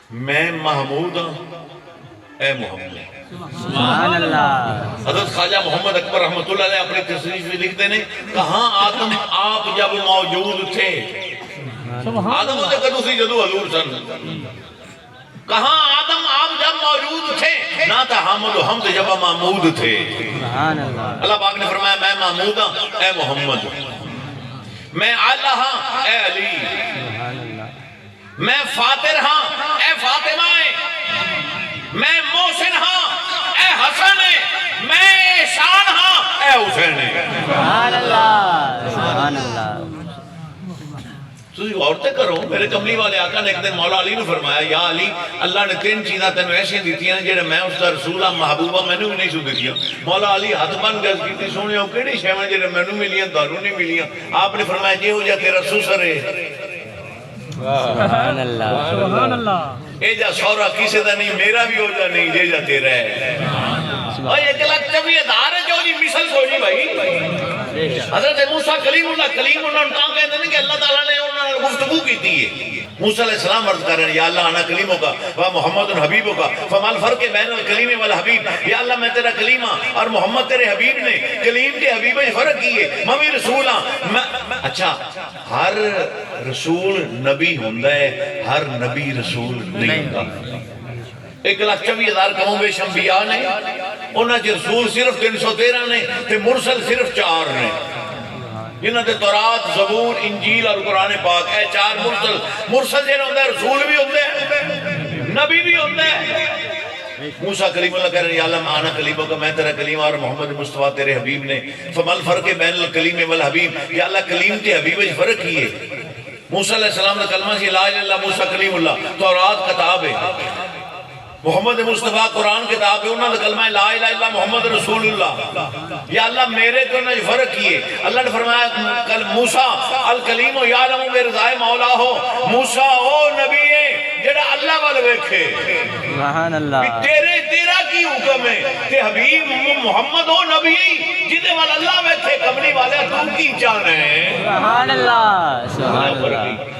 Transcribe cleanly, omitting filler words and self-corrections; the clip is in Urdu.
میں محمود ہوں اے محمد۔ سبحان اللہ۔ حضرت خواجہ محمد اکبر رحمۃ اللہ علیہ اپنی تصریف میں لکھتے ہیں کہاں آدم آپ جب موجود تھے، آدم ہوتے کدو سی جدو حضور سن، کہاں آدم آپ جب موجود تھے، نہ تھا حامد و حمد جب محمود تھے۔ سبحان اللہ۔ اللہ پاک نے فرمایا میں محمود ہوں اے محمد، میں اعلیٰ ہاں اے علی، سبحان اللہ۔ میں فاتر ہاں اے فاطمہ، میں محسن ہاں اے حسن، میں احسان ہاں اے حسین۔ سبحان اللہ۔ سبحان اللہ۔ تسی غورتے کرو، میرے کملی والے آقا نے ایک دن مولا علی نے فرمایا یا علی اللہ نے 3 چیزاں تینوں ایسی دیتی ہیں جڑے میں اس کا رسولہ محبوبہ میں نے بھی نہیں سو دیتی۔ مولا علی ہاتھ بن گز کی تھی سونے ہو کیڑی شیویں جڑے میں نے ملیاں داروں نہیں ملیاں۔ آپ نے فرمایا جے ہو جا تیرا سسر ہے، سبحان اللہ۔ سبحان اللہ۔ اے جا سورا کسی دا نہیں، میرا بھی ہو جا نہیں، جے جا تیرا ہے۔ اور یہ کلک جب یہ دار ہے جو جی مثل سو جی بھائی، حضرت موسیٰ کلیم انہوں نے کہا کہتے ہیں کہ اللہ تعالیٰ نے انہوں نے گفتگو کی تھی ہے۔ موسیٰ علیہ السلام عرض کر رہے ہیں یا اللہ انا کلیموں کا و محمد حبیبوں کا فما الفرق بین الکلیم والحبیب، یا اللہ میں تیرا کلیم ہاں اور محمد تیرے حبیب نے، کلیم کے حبیب میں فرق کیے، میں بھی رسول ہاں۔ اچھا ہر رسول نبی ہوندہ ہے، ہر نبی رسول نہیں ہوندہ۔ 1,24,000 کموں بیش انبیاء نے، انہاں جی رسول صرف 313 نے، تے مرسل صرف 4 نے، جنہاں تے تورات، زبور، انجیل اور قرآن پاک، اے 4 مرسل۔ مرسل جنہاں ہوندہ ہے رسول بھی ہوندہ ہے، نبی بھی ہوندہ ہے۔ موسیٰ کلیم اللہ کہہ رہے ہیں یا اللہ آنا کلیموں کا میں تیرا کلیم اور محمد مصطفیٰ تیرے حبیب نے، فما الفرق بین الکلیم والحبیب، یا اللہ کلیم تے حبیب میں فرق کیے۔ موسیٰ علیہ السلام نے کلمہ سے لا الہ الا اللہ موسیٰ کلیم اللہ، تورات کتاب ہے، محمد مصطفیٰ قرآن کتاب ہے، انہوں نے کلمہ لا الہ الا اللہ محمد رسول اللہ۔ یا اللہ میرے تو نے فرق کیے۔ اللہ نے فرمایا موسیٰ الکلیم و یعلم برضائے مولا ہو، موسیٰ او نبی ہے جڑا اللہ والے ویکھے۔ سبحان اللہ۔ تیرا کی حکم ہے کہ حبیب محمد او نبی جدے والا اللہ ویکھے، کملی والے تو کی جانے۔ سبحان اللہ۔ سبحان اللہ۔